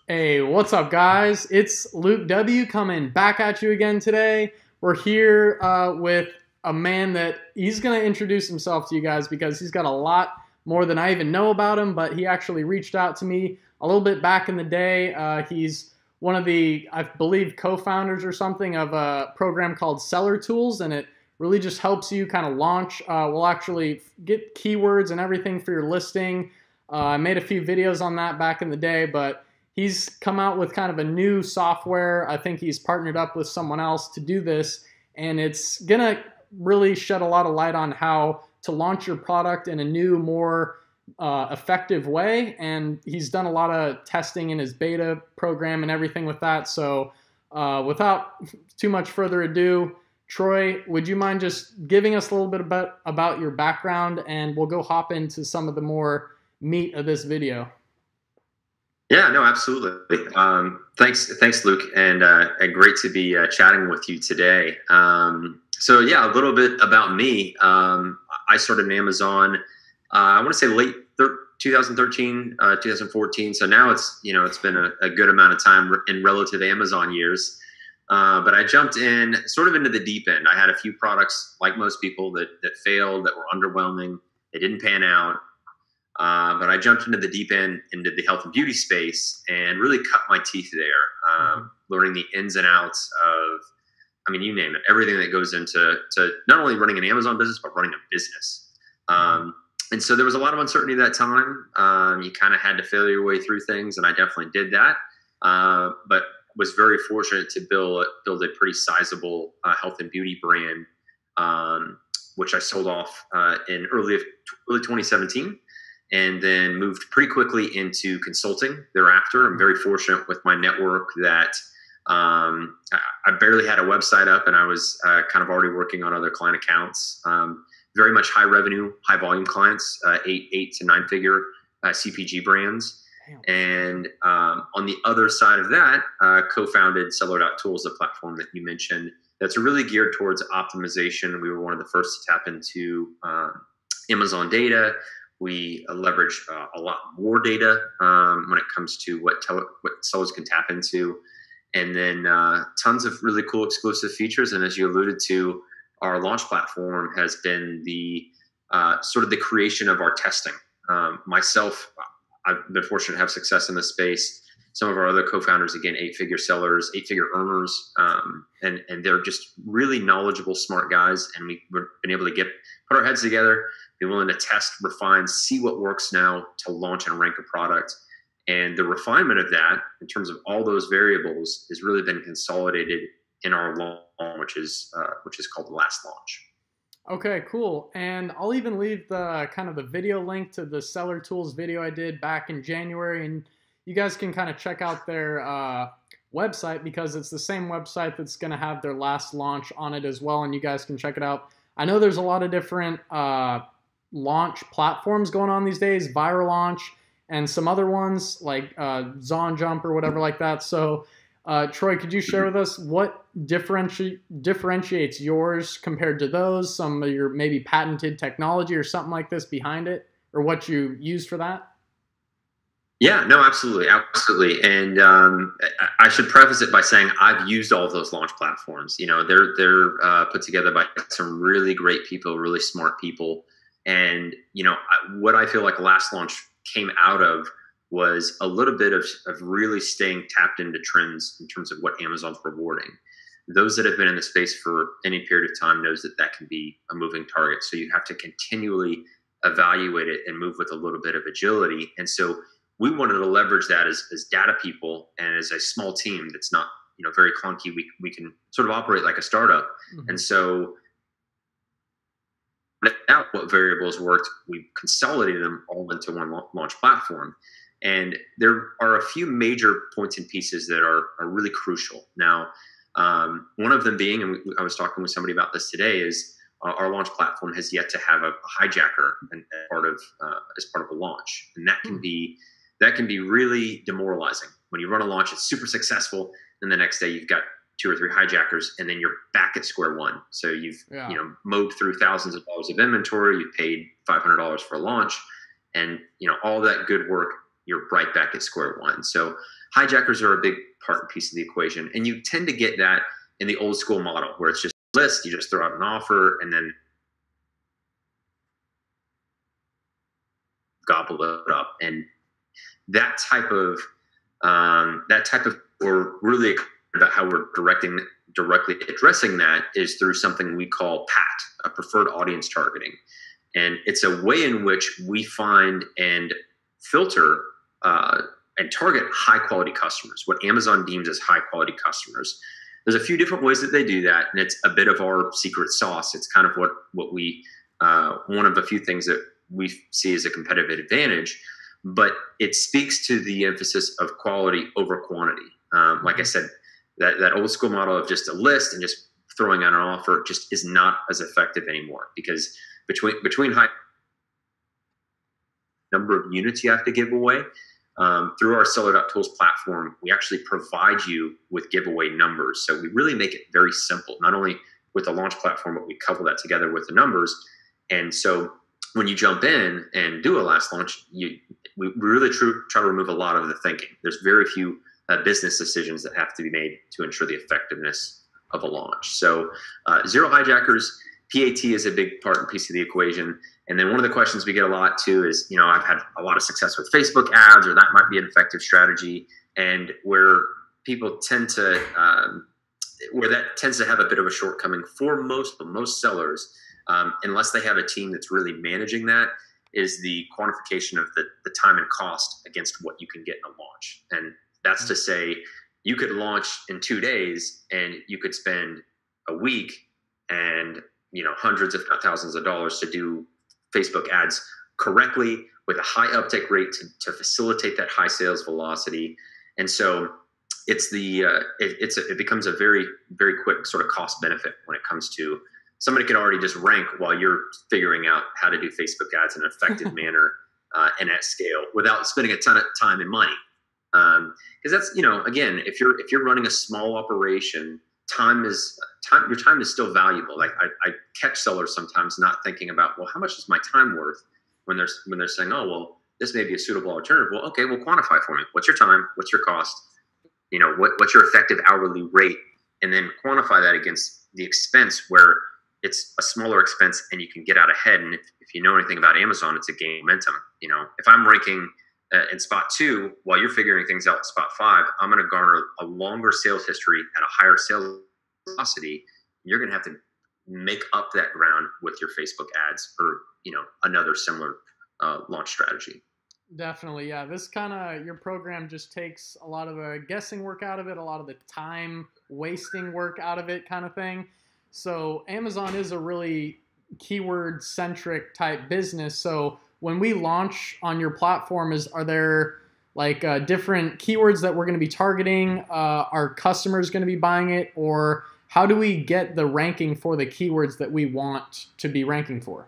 Hey, what's up, guys? It's Luke W. coming back at you again today. We're here with a man that he's going to introduce himself to you guys because he's got a lot more than I even know about him, but he actually reached out to me a little bit back in the day. He's one of the, I believe, co-founders or something of a program called SELLER.TOOLS, and it really just helps you kind of launch. We'll actually get keywords and everything for your listing. I made a few videos on that back in the day, but he's come out with kind of a new software. I think he's partnered up with someone else to do this, and it's going to really shed a lot of light on how to launch your product in a new, more effective way. And he's done a lot of testing in his beta program and everything with that. So without too much further ado, Troy, would you mind just giving us a little bit about your background, and we'll go hop into some of the more meat of this video. Yeah, no, absolutely. Thanks, Luke, and great to be chatting with you today. So yeah, a little bit about me. I started in Amazon, I want to say late 2013, 2014. So now it's been a good amount of time in relative Amazon years. But I jumped in sort of into the deep end. I had a few products, like most people, that failed, that were underwhelming. They didn't pan out. But I jumped into the deep end, into the health and beauty space, and really cut my teeth there, learning the ins and outs of, I mean, you name it, everything that goes into not only running an Amazon business, but running a business. And so there was a lot of uncertainty at that time. You kind of had to fail your way through things, and I definitely did that. But was very fortunate to build a pretty sizable health and beauty brand, which I sold off in early 2017. And then moved pretty quickly into consulting thereafter. I'm very fortunate with my network that I barely had a website up, and I was kind of already working on other client accounts. Very much high revenue, high volume clients, eight to nine figure CPG brands. Damn. And on the other side of that, co-founded Seller.Tools, the platform that you mentioned, that's really geared towards optimization. We were one of the first to tap into Amazon data. We leverage a lot more data when it comes to what sellers can tap into, and then tons of really cool exclusive features. And as you alluded to, our launch platform has been the sort of the creation of our testing. Myself, I've been fortunate to have success in this space. Some of our other co-founders, again, eight-figure sellers, eight-figure earners, and they're just really knowledgeable, smart guys. And we've been able to put our heads together, be willing to test, refine, see what works now to launch and rank a product. And the refinement of that, in terms of all those variables, has really been consolidated in our launch, which is called the last launch. Okay, cool. And I'll even leave the kind of the video link to the Seller.Tools video I did back in January, and you guys can kind of check out their website, because it's the same website that's going to have their last launch on it as well, and you guys can check it out. I know there's a lot of different launch platforms going on these days, Viral Launch and some other ones like Zon Jump or whatever like that. So Troy, could you share with us what differentiates yours compared to those, some of your maybe patented technology or something like this behind it, or what you use for that? Yeah, no, absolutely. And I should preface it by saying I've used all of those launch platforms. You know, they're put together by some really great people, really smart people. And, you know, what I feel like last launch came out of was a little bit of really staying tapped into trends in terms of what Amazon's rewarding. Those that have been in the space for any period of time knows that can be a moving target. So you have to continually evaluate it and move with a little bit of agility. And so we wanted to leverage that as data people and as a small team that's not, you know, very clunky. We can sort of operate like a startup. Mm-hmm. And so out what variables worked, we consolidated them all into one launch platform. And there are a few major points and pieces that are really crucial. Now, one of them being, and I was talking with somebody about this today, is our launch platform has yet to have a hijacker as part of a launch. And that can be really demoralizing. When you run a launch, it's super successful, and the next day you've got 2 or 3 hijackers, and then you're back at square one. So you've mowed through thousands of dollars of inventory, you've paid $500 for a launch, and all that good work you're right back at square one. So hijackers are a big part and piece of the equation. And you tend to get that in the old school model where it's just a list, you just throw out an offer and then gobble it up. And that type of, we're really about how we're directly addressing that is through something we call PAT, a preferred audience targeting. And it's a way in which we find and filter and target high quality customers, what Amazon deems as high quality customers. There's a few different ways that they do that, and it's a bit of our secret sauce. It's kind of what we one of the few things that we see as a competitive advantage, but it speaks to the emphasis of quality over quantity. Like I said, that old school model of just a list and just throwing out an offer just is not as effective anymore, because between high number of units you have to give away, through our Seller.Tools platform, we actually provide you with giveaway numbers. So we really make it very simple, not only with the launch platform, but we couple that together with the numbers. And so when you jump in and do a last launch, we really try to remove a lot of the thinking. There's very few business decisions that have to be made to ensure the effectiveness of a launch. So zero hijackers, PAT is a big part and piece of the equation. And then one of the questions we get a lot too is, I've had a lot of success with Facebook ads, or that might be an effective strategy. And where people tend to, where that tends to have a bit of a shortcoming for most sellers, unless they have a team that's really managing that, is the quantification of the time and cost against what you can get in a launch. And that's to say, you could launch in 2 days and you could spend a week and hundreds, if not thousands of dollars to do Facebook ads correctly with a high uptake rate to facilitate that high sales velocity. And so it becomes a very, very quick sort of cost benefit when it comes to somebody can already just rank while you're figuring out how to do Facebook ads in an effective manner and at scale without spending a ton of time and money. Because that's, again, if you're running a small operation, your time is still valuable. Like I catch sellers sometimes not thinking about, well, how much is my time worth, when they're saying, oh, well, this may be a suitable alternative. Well, okay, well, quantify for me. What's your time? What's your cost? What's your effective hourly rate? And then quantify that against the expense where it's a smaller expense and you can get out ahead. And if you know anything about Amazon, it's a gain momentum. If I'm ranking in spot 2 while you're figuring things out in spot 5, I'm going to garner a longer sales history at a higher sales velocity. You're going to have to make up that ground with your Facebook ads or another similar launch strategy. Definitely, yeah. This your program just takes a lot of the guessing work out of it, a lot of the time wasting work out of it, kind of thing. So Amazon is a really keyword centric type business. So when we launch on your platform, are there like different keywords that we're going to be targeting? Are customers going to be buying it, or how do we get the ranking for the keywords that we want to be ranking for?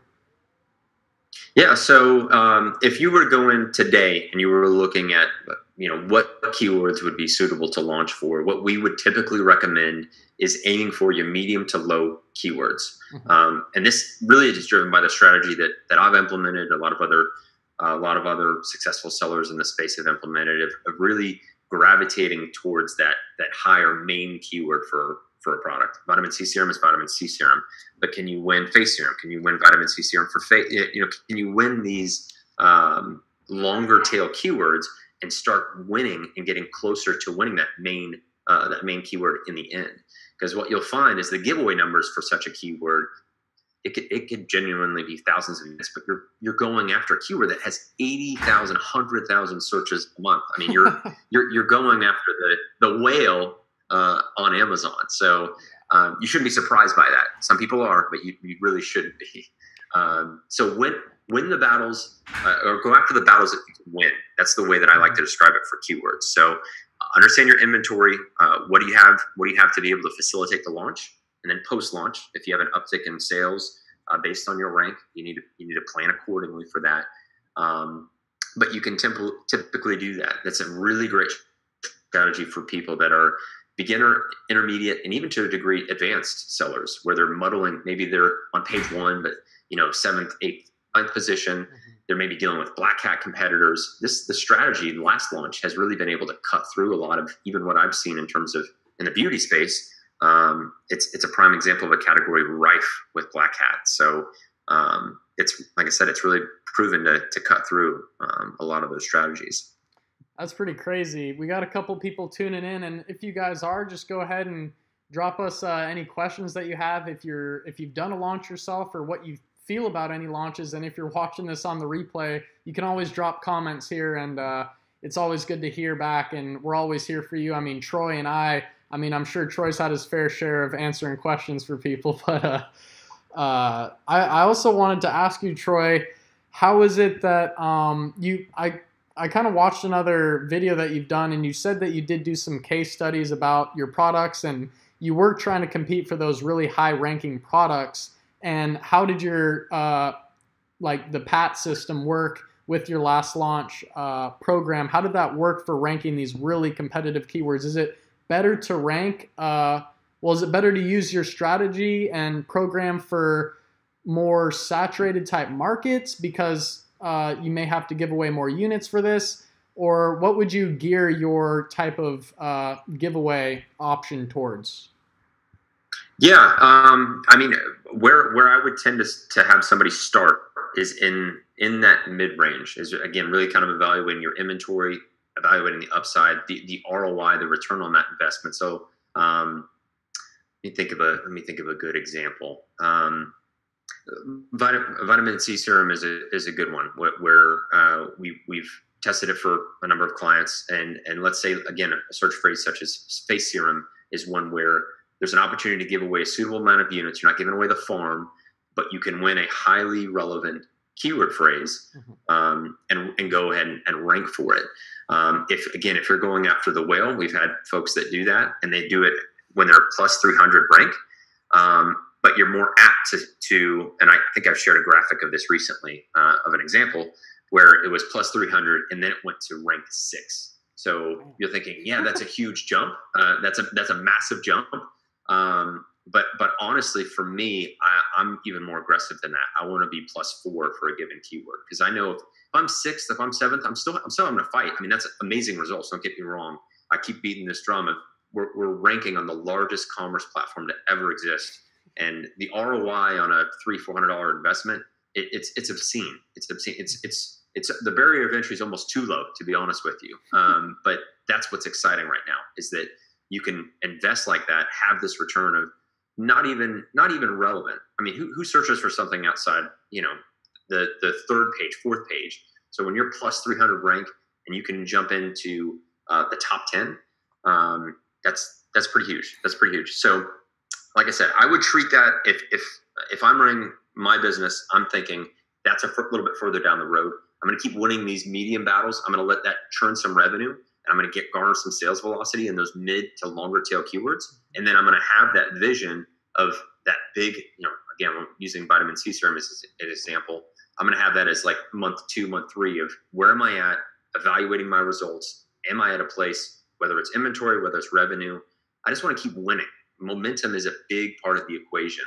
Yeah, so if you were to go in today and you were looking at what keywords would be suitable to launch for, what we would typically recommend is aiming for your medium to low keywords. Mm-hmm. And this really is driven by the strategy that I've implemented. A lot of other successful sellers in the space have implemented of really gravitating towards that higher main keyword for a product. Vitamin C serum is vitamin C serum, but can you win face serum? Can you win vitamin C serum for face? Can you win these longer tail keywords and start winning and getting closer to winning that main keyword in the end? Because what you'll find is the giveaway numbers for such a keyword, it could genuinely be thousands of units, but you're going after a keyword that has 80,000, 100,000 searches a month. I mean, you're going after the whale on Amazon. So you shouldn't be surprised by that. Some people are, but you really shouldn't be. So win the battles, or go after the battles that you can win. That's the way that I like to describe it for keywords. So understand your inventory. What do you have? What do you have to be able to facilitate the launch? And then post-launch, if you have an uptick in sales based on your rank, you need to plan accordingly for that. But you can typically do that. That's a really great strategy for people that are beginner, intermediate, and even to a degree advanced sellers, where they're muddling. Maybe they're on page 1, but 7th, 8th position. They're maybe dealing with black hat competitors. The strategy, the last launch, has really been able to cut through a lot of even what I've seen in terms of in the beauty space. It's a prime example of a category rife with black hats. So it's, like I said, it's really proven to cut through a lot of those strategies. That's pretty crazy. We got a couple people tuning in, and if you guys are, just go ahead and drop us any questions that you have. If you've done a launch yourself, or what you feel about any launches, and if you're watching this on the replay, you can always drop comments here, and it's always good to hear back, and we're always here for you. I mean, Troy and I mean, I'm sure Troy's had his fair share of answering questions for people, but I also wanted to ask you, Troy, how is it that I kind of watched another video that you've done, and you said that you did do some case studies about your products, and you were trying to compete for those really high-ranking products. And how did your like the PAT system work with your last launch program? How did that work for ranking these really competitive keywords? Is it better to rank? Is it better to use your strategy and program for more saturated type markets because you may have to give away more units for this? Or what would you gear your type of giveaway option towards? Yeah, I mean, where I would tend to have somebody start is in that mid range. Is again really kind of evaluating your inventory, evaluating the upside, the ROI, the return on that investment. So let me think of a good example. Vitamin C serum is a good one where we've tested it for a number of clients, and let's say again a search phrase such as face serum is one where there's an opportunity to give away a suitable amount of units. You're not giving away the farm, but you can win a highly relevant keyword phrase and go ahead and rank for it. If you're going after the whale, we've had folks that do that, and they do it when they're plus 300 rank. But you're more apt to, and I think I've shared a graphic of this recently of an example where it was plus 300 and then it went to rank 6. So you're thinking, yeah, that's a huge jump. That's a massive jump. But honestly, for me, I'm even more aggressive than that. I want to be plus 4 for a given keyword, because I know if I'm 6th, if I'm 7th, I'm still having to fight. I mean, that's amazing results. Don't get me wrong. I keep beating this drum of we're ranking on the largest commerce platform to ever exist, and the ROI on a $300-400 investment, it's obscene. It's obscene. It's the barrier of entry is almost too low, to be honest with you. But that's what's exciting right now, is that you can invest like that, have this return of not even relevant. I mean, who searches for something outside, the 3rd page, 4th page? So when you're plus 300 rank and you can jump into the top 10, that's pretty huge. That's pretty huge. So like I said, I would treat that if I'm running my business, I'm thinking that's a little bit further down the road. I'm going to keep winning these medium battles. I'm going to let that churn some revenue, and I'm going to garner some sales velocity in those mid to longer tail keywords. And then I'm going to have that vision of that big, again, I'm using vitamin C serum as an example. I'm going to have that as like month 2, month 3 of where am I at, evaluating my results. Am I at a place, whether it's inventory, whether it's revenue? I just want to keep winning. Momentum is a big part of the equation.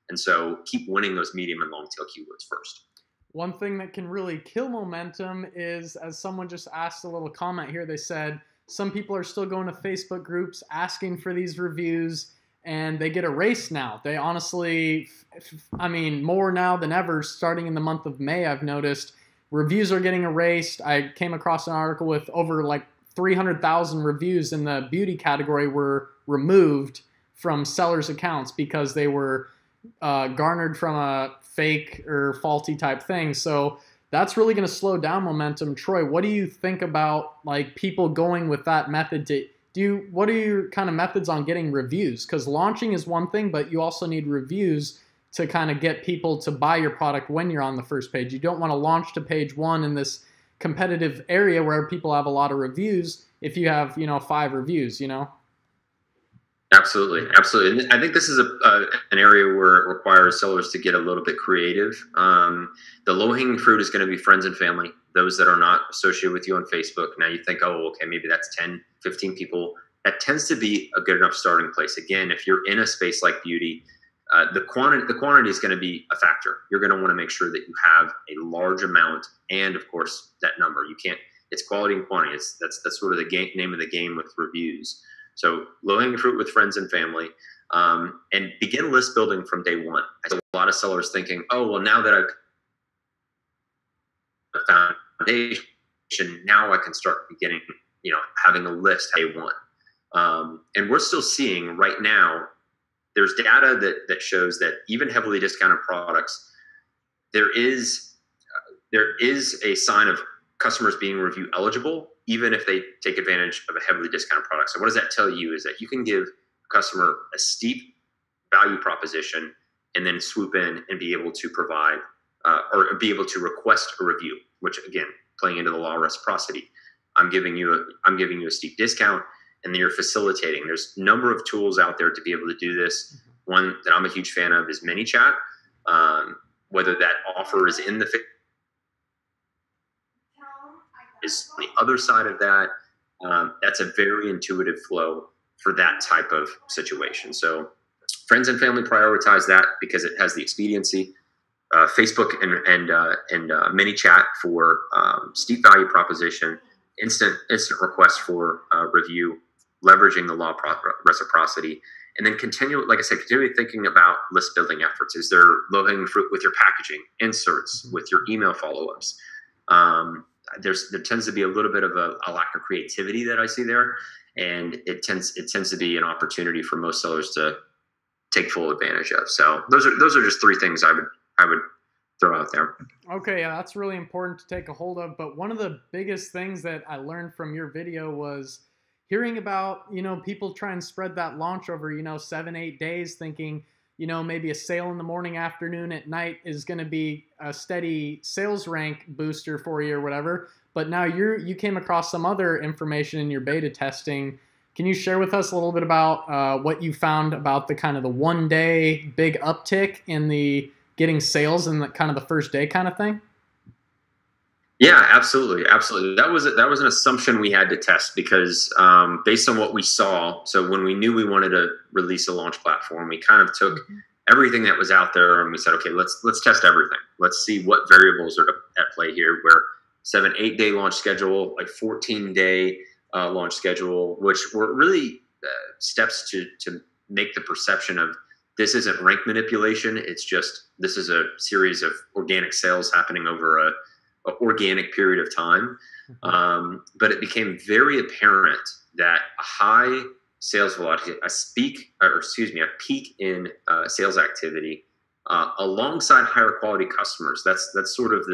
And so keep winning those medium and long tail keywords first. One thing that can really kill momentum is, as someone just asked a little comment here, they said some people are still going to Facebook groups asking for these reviews, and they get erased now. They honestly, more now than ever, starting in the month of May, I've noticed reviews are getting erased. I came across an article with over like 300,000 reviews in the beauty category were removed from sellers' accounts because they were garnered from a fake or faulty type thing. So that's really going to slow down momentum. Troy, what do you think about like people going with that method? What are your kind of methods on getting reviews? Because launching is one thing, but you also need reviews to kind of get people to buy your product when you're on the first page. You don't want to launch to page 1 in this competitive area where people have a lot of reviews if you have 5 reviews. Absolutely. And I think this is an area where it requires sellers to get a little bit creative. The low-hanging fruit is going to be friends and family, those that are not associated with you on Facebook. Now you think, oh, okay, maybe that's 10, 15 people. That tends to be a good enough starting place. Again, if you're in a space like beauty, the quantity is going to be a factor. You're going to want to make sure that you have a large amount, and of course that number. You can't. It's quality and quantity. That's sort of the name of the game with reviews. So low-hanging fruit with friends and family, and begin list building from day one. I see a lot of sellers thinking, oh, well, now that I've found a foundation, now I can start beginning, having a list day one. And we're still seeing right now, there's data that shows that even heavily discounted products, there is a sign of customers being review eligible, even if they take advantage of a heavily discounted product. So what does that tell you is that you can give a customer a steep value proposition and then swoop in and be able to provide or be able to request a review, which again, playing into the law of reciprocity. I'm giving you a steep discount, and then you're facilitating. There's a number of tools out there to be able to do this. One that I'm a huge fan of is ManyChat. Whether that offer is in the is on the other side of that, that's a very intuitive flow for that type of situation. So friends and family prioritize that because it has the expediency. Facebook and ManyChat for steep value proposition, instant request for review, leveraging the law of reciprocity, and then continue thinking about list building efforts. Is there low-hanging fruit with your packaging, inserts, with your email follow-ups? There tends to be a little bit of a lack of creativity that I see there, and it tends to be an opportunity for most sellers to take full advantage of. So those are just three things I would throw out there. Okay, yeah, that's really important to take a hold of. But one of the biggest things that I learned from your video was hearing about, people try and spread that launch over, 7-8 days, thinking, maybe a sale in the morning, afternoon, at night is going to be a steady sales rank booster for you or whatever. But now you came across some other information in your beta testing. Can you share with us a little bit about what you found about the kind of the 1 day big uptick in the getting sales in the kind of the first day kind of thing? Yeah, absolutely. That was an assumption we had to test because based on what we saw. So when we knew we wanted to release a launch platform, we kind of took everything that was out there and we said, okay, let's test everything. Let's see what variables are at play here. Where 7-8 day launch schedule, like 14-day launch schedule, which were really steps to make the perception of this isn't rank manipulation. It's just this is a series of organic sales happening over a organic period of time. But it became very apparent that a high sales velocity, a peak in sales activity alongside higher quality customers. That's sort of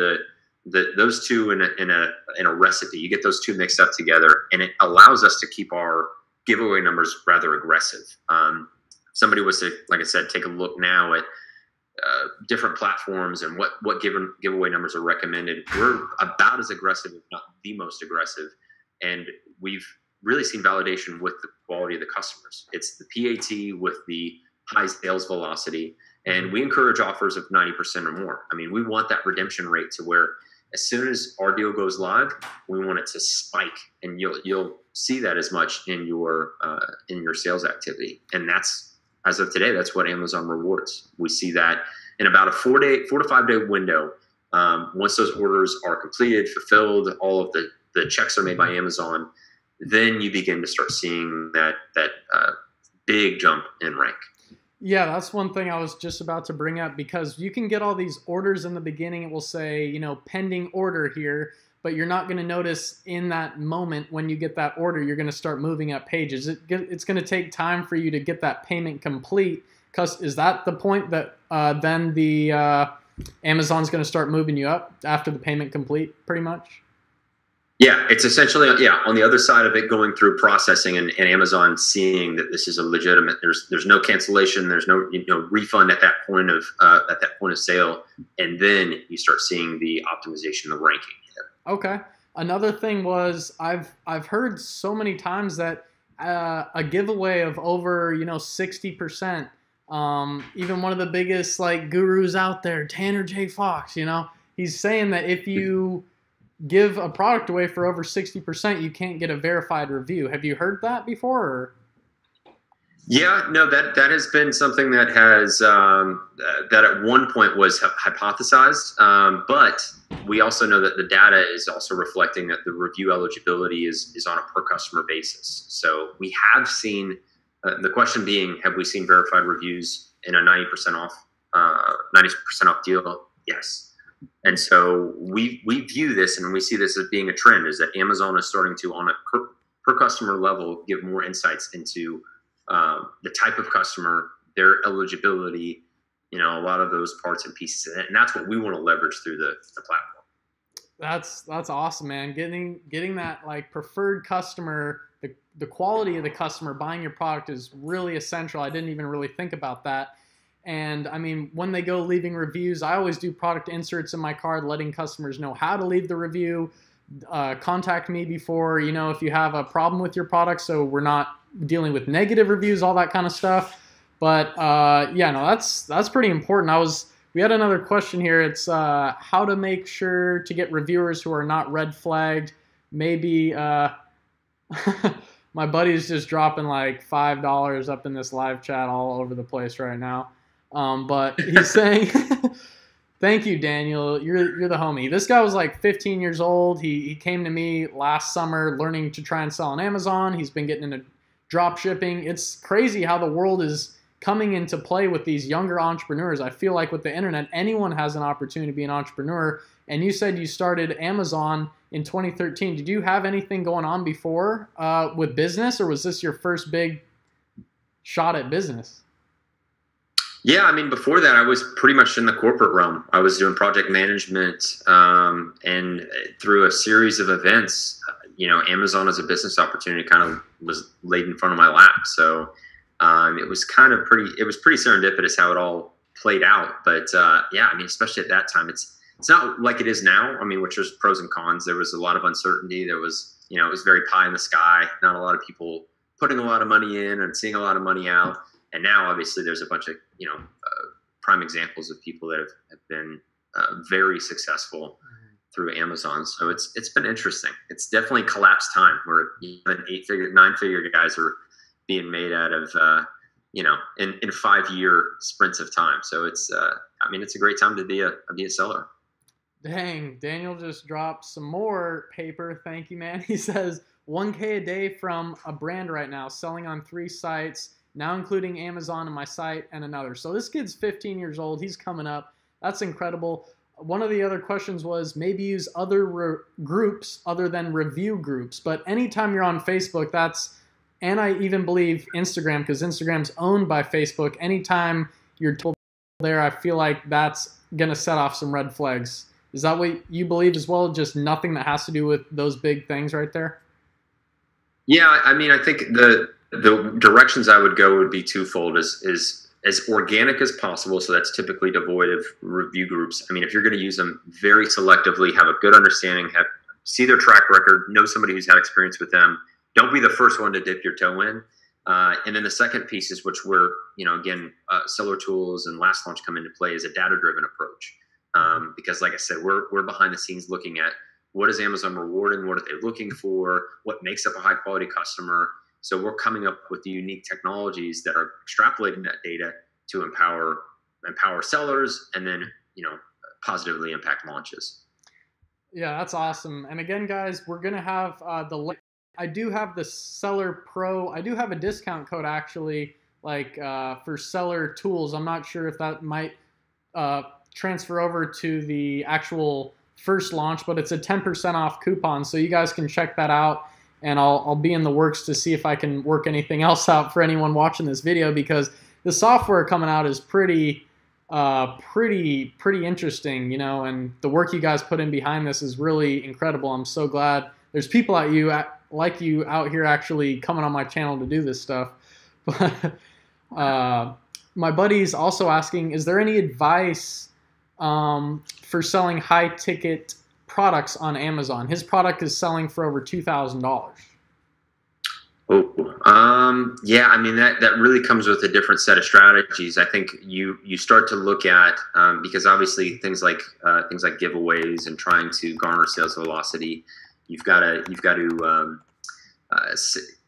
those two in a recipe. You get those two mixed up together, and it allows us to keep our giveaway numbers rather aggressive. Somebody was to, like I said, take a look now at different platforms and what giveaway numbers are recommended. We're about as aggressive, if not the most aggressive, and we've really seen validation with the quality of the customers. It's the PAT with the high sales velocity, and we encourage offers of 90% or more. I mean, we want that redemption rate to where as soon as our deal goes live, we want it to spike, and you'll see that as much in your sales activity. And that's, as of today, that's what Amazon rewards. We see that in about a 4 to 5 day window. Once those orders are completed, fulfilled, all of the checks are made by Amazon, then you begin to start seeing that big jump in rank. Yeah, that's one thing I was just about to bring up, because you can get all these orders in the beginning. It will say, pending order here, but you're not going to notice in that moment when you get that order, you're going to start moving up pages. It's going to take time for you to get that payment complete. Because is that the point that then the Amazon's going to start moving you up after the payment complete, pretty much? Yeah, it's essentially on the other side of it, going through processing and Amazon seeing that this is a legitimate. There's no cancellation. There's no refund at that point of sale, and then you start seeing the optimization, the ranking. Okay. Another thing was I've heard so many times that a giveaway of over 60%. Even one of the biggest gurus out there, Tanner J. Fox, he's saying that if you give a product away for over 60%, you can't get a verified review. Have you heard that before? Or? Yeah, no, that has been something that has that at one point was hypothesized, but we also know that the data is also reflecting that the review eligibility is on a per customer basis. So we have seen the question being, have we seen verified reviews in a 90% off deal? Yes. And so we view this and we see this as being a trend, is that Amazon is starting to, on a per customer level, give more insights into the type of customer, their eligibility, a lot of those parts and pieces in it. And that's what we want to leverage through the platform. That's awesome, man. Getting that like preferred customer, the quality of the customer buying your product is really essential. I didn't even really think about that. And I mean, when they go leaving reviews, I always do product inserts in my card, letting customers know how to leave the review. Contact me before, if you have a problem with your product, so we're not dealing with negative reviews, all that kind of stuff. But yeah, no, that's pretty important. We had another question here. It's how to make sure to get reviewers who are not red flagged. Maybe my buddy's just dropping like $5 up in this live chat all over the place right now. But he's saying, thank you, Daniel. You're the homie. This guy was like 15 years old. He came to me last summer learning to try and sell on Amazon. He's been getting into drop shipping. It's crazy how the world is coming into play with these younger entrepreneurs. I feel like with the internet, anyone has an opportunity to be an entrepreneur. And you said you started Amazon in 2013. Did you have anything going on before with business, or was this your first big shot at business? Yeah, I mean, before that, I was pretty much in the corporate realm. I was doing project management, and through a series of events, Amazon as a business opportunity kind of was laid in front of my lap. So it was pretty serendipitous how it all played out. But yeah, I mean, especially at that time, it's not like it is now. I mean, which there's pros and cons. There was a lot of uncertainty. There was, it was very pie in the sky. Not a lot of people putting a lot of money in and seeing a lot of money out. And now, obviously, there's a bunch of prime examples of people that have been very successful through Amazon. So it's been interesting. It's definitely collapse time where even 9-figure guys are being made out of in 5-year sprints of time. So it's a great time to be a seller. Dang, Daniel just dropped some more paper. Thank you, man. He says 1K a day from a brand right now, selling on 3 sites. Now including Amazon and my site and another. So this kid's 15 years old. He's coming up. That's incredible. One of the other questions was maybe use other groups other than review groups. But anytime you're on Facebook, and I even believe Instagram, because Instagram's owned by Facebook, anytime you're told there, I feel like that's going to set off some red flags. Is that what you believe as well? Just nothing that has to do with those big things right there? Yeah, I mean, I think the directions I would go would be twofold: is as organic as possible. So that's typically devoid of review groups. I mean, if you're going to use them, very selectively, have a good understanding, see their track record, know somebody who's had experience with them. Don't be the first one to dip your toe in. And then the second piece is, which Seller Tools and Last Launch come into play, is a data-driven approach. Because like I said, we're behind the scenes looking at what is Amazon rewarding, what are they looking for, what makes up a high quality customer. So we're coming up with the unique technologies that are extrapolating that data to empower sellers, and then positively impact launches. Yeah, that's awesome. And again, guys, we're gonna have I do have the Seller Pro. I do have a discount code actually, for Seller Tools. I'm not sure if that might transfer over to the actual first launch, but it's a 10% off coupon, so you guys can check that out. And I'll be in the works to see if I can work anything else out for anyone watching this video, because the software coming out is pretty interesting, and the work you guys put in behind this is really incredible. I'm so glad there's people like you out here actually coming on my channel to do this stuff. But my buddy's also asking, is there any advice for selling high ticket products on Amazon? His product is selling for over $2,000. Yeah, I mean, that really comes with a different set of strategies. I think you start to look at, because obviously things like giveaways and trying to garner sales velocity, you've got to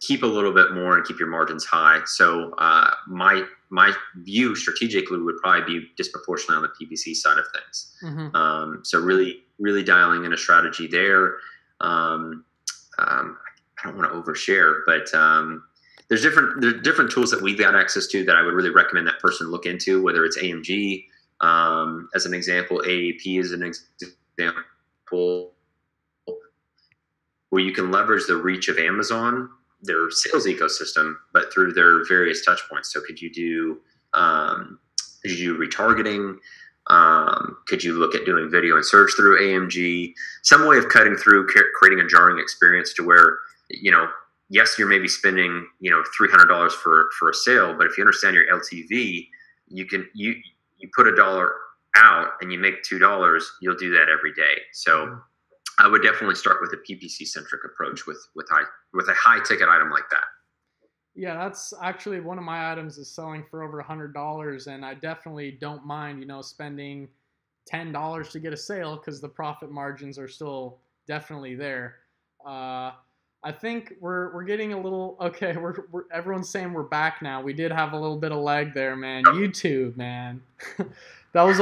keep a little bit more and keep your margins high. So my view strategically would probably be disproportionately on the PPC side of things. Mm-hmm. So really dialing in a strategy there. I don't want to overshare, but there's different tools that we've got access to that I would really recommend that person look into, whether it's AMG as an example, AAP as an example, where you can leverage the reach of Amazon, their sales ecosystem, but through their various touch points. So could you do retargeting? Could you look at doing video and search through AMG? Some way of cutting through, creating a jarring experience to where, yes, you're maybe spending, $300 for a sale, but if you understand your LTV, you put $1 out and you make $2, you'll do that every day. So I would definitely start with a PPC centric approach with a high ticket item like that. Yeah, that's actually one of my items is selling for over $100, and I definitely don't mind, spending $10 to get a sale because the profit margins are still definitely there. I think we're getting a little okay. We're everyone's saying we're back now. We did have a little bit of lag there, man. YouTube, man. that was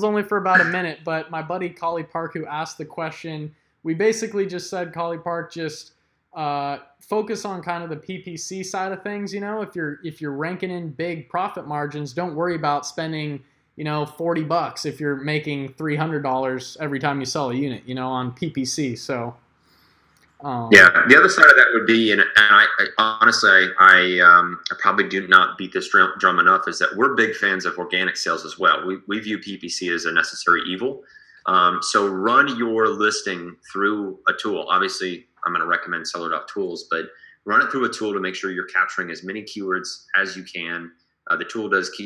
only for about a minute. But my buddy Collie Park, who asked the question, we basically just said, Collie Park, just focus on kind of the PPC side of things. If you're ranking in big profit margins, don't worry about spending $40 if you're making $300 every time you sell a unit, on PPC. So. Yeah, the other side of that would be, and I honestly, I probably do not beat this drum enough, is that we're big fans of organic sales as well. We view PPC as a necessary evil. So run your listing through a tool. Obviously, I'm going to recommend Seller.Tools, but run it through a tool to make sure you're capturing as many keywords as you can. The tool does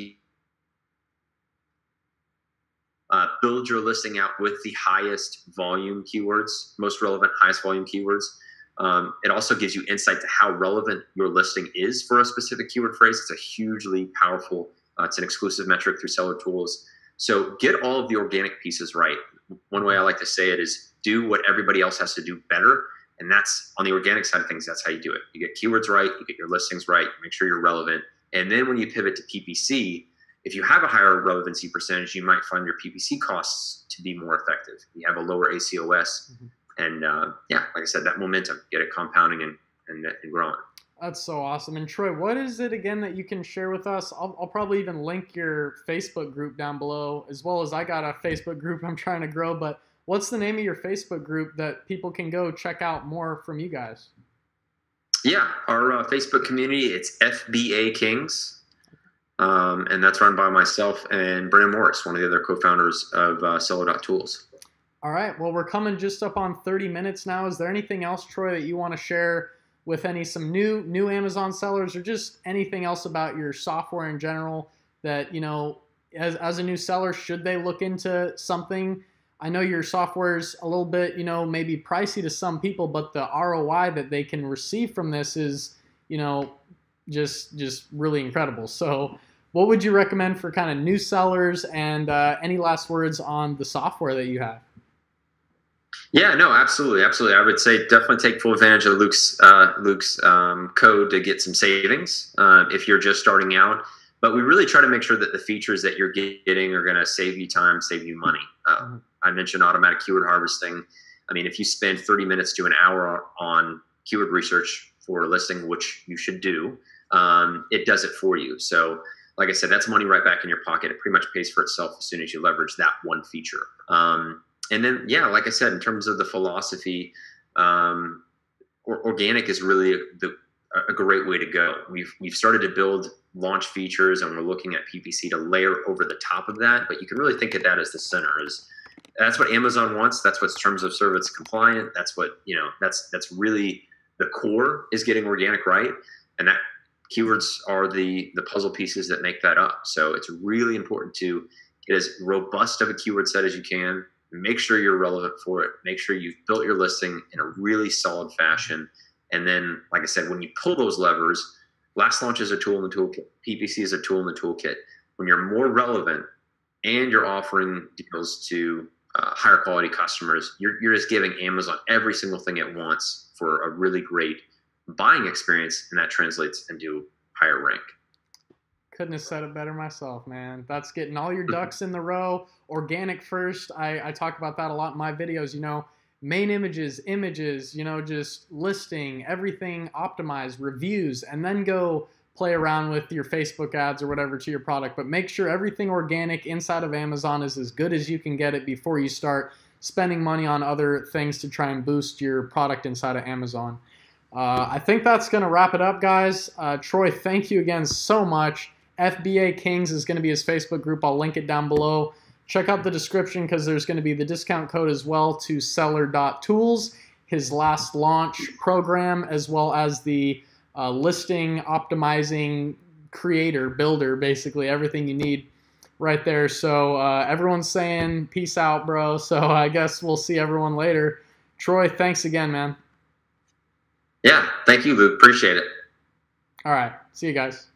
build your listing out with the highest volume keywords, most relevant, highest volume keywords. It also gives you insight to how relevant your listing is for a specific keyword phrase. It's a hugely powerful, it's an exclusive metric through Seller.Tools. So get all of the organic pieces right. One way I like to say it is do what everybody else has to do better. And that's on the organic side of things. That's how you do it. You get keywords right, you get your listings right, make sure you're relevant. And then when you pivot to PPC, if you have a higher relevancy percentage, you might find your PPC costs to be more effective. You have a lower ACOS. And like I said, that momentum, get it compounding and growing. That's so awesome. And Troy, what is it again that you can share with us? I'll probably even link your Facebook group down below, as well as I got a Facebook group I'm trying to grow. But what's the name of your Facebook group that people can go check out more from you guys? Yeah, our Facebook community, it's FBA Kings. And that's run by myself and Brandon Morris, one of the other co-founders of Seller.Tools. All right. Well, we're coming just up on 30 minutes now. Is there anything else, Troy, that you want to share with some new Amazon sellers, or just anything else about your software in general that, as a new seller, should they look into something? I know your software is a little bit, maybe pricey to some people, but the ROI that they can receive from this is, just really incredible. So what would you recommend for kind of new sellers, and any last words on the software that you have? Yeah, no, absolutely. I would say definitely take full advantage of Luke's code to get some savings if you're just starting out. But we really try to make sure that the features that you're getting are going to save you time, save you money. I mentioned automatic keyword harvesting. I mean, if you spend 30 minutes to an hour on keyword research for a listing, which you should do, it does it for you. So like I said, that's money right back in your pocket. It pretty much pays for itself as soon as you leverage that one feature. And then, yeah, like I said, in terms of the philosophy, organic is really a great way to go. We've started to build launch features, and we're looking at PPC to layer over the top of that. But you can really think of that as the center. That's what Amazon wants. That's what's terms of service compliant. That's what, that's really the core, is getting organic right. And that keywords are the puzzle pieces that make that up. So it's really important to get as robust of a keyword set as you can. Make sure you're relevant for it. Make sure you've built your listing in a really solid fashion. And then, like I said, when you pull those levers, last launch is a tool in the toolkit. PPC is a tool in the toolkit. When you're more relevant and you're offering deals to higher quality customers, you're just giving Amazon every single thing it wants for a really great buying experience, and that translates into higher rank. Couldn't have said it better myself, man. That's getting all your ducks in the row. Organic first. I talk about that a lot in my videos. You know, main images, you know, just listing, everything optimized, reviews, and then go play around with your Facebook ads or whatever to your product. But make sure everything organic inside of Amazon is as good as you can get it before you start spending money on other things to try and boost your product inside of Amazon. I think that's going to wrap it up, guys. Troy, thank you again so much. FBA Kings is going to be his Facebook group. I'll link it down below. Check out the description because there's going to be the discount code as well to Seller.Tools, his last launch program, as well as the listing optimizing creator, builder, basically everything you need right there. So everyone's saying peace out, bro. So I guess we'll see everyone later. Troy, thanks again, man. Yeah, thank you, Luke. Appreciate it. All right. See you guys.